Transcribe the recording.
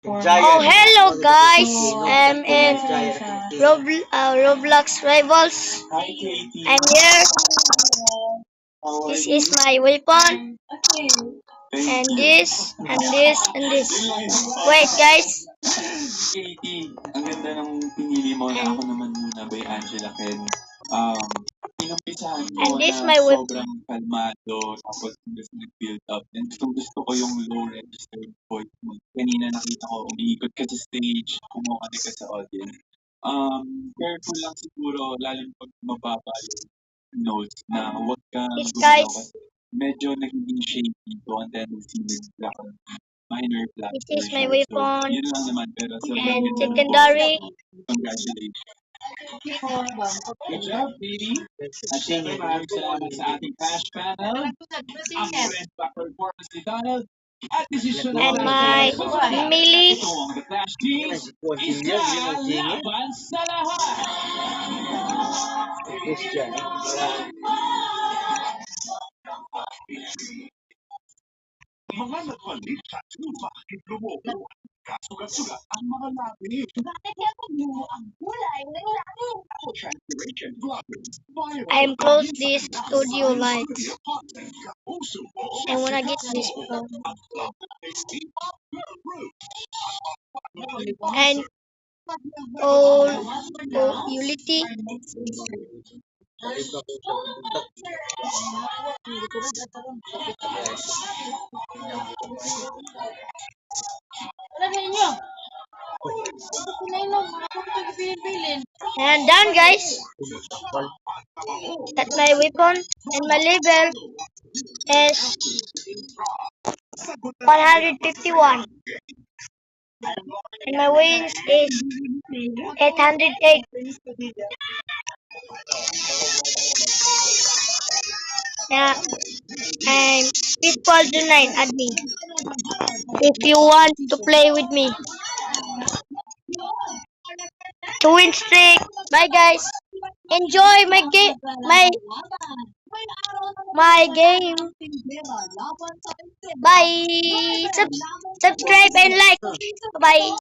Oh, hello guys. I'm in Roblox Rivals. I'm here. This is my weapon. And this, and this, and this. Wait guys. Ang ganda ng pinili mo na ako naman muna by Angela Ken. Inumpisahan mo And this na my weapon. sobrang kalmado tapos nag-build up. And gusto ko yung low registered voice mo. Kanina nakita ko umiikot ka sa stage, kumuha ka sa audience. Careful lang siguro, lalo pag mababa yung notes na huwag kang This gumalaw guys. kasi medyo nagiging shaky to ang tendency na minor flat This is my version. So, weapon. yun lang naman pero sa And secondary. congratulations. Good job, baby. At syempre maraming salamat sa ating cash panel. Ang friend back performance ni Donald. At desisyon And my melee. Ito ang The Clash Teams. Isa laban sa lahat. Mga nagpalit sa bakit lumubo at kasugat-sugat ang mga labi. Bakit kaya pagluho ang kulay ng langit? Transpiration blockers. I'm close this studio lights. I wanna get this phone. And all utility. And done guys. That's my weapon. And my level is 151. And my wins is 808. Yeah, I'm Pitfall09, add me. If you want to play with me. To win streak. Bye guys. Enjoy my game. My game. Bye. Subscribe and like. Bye.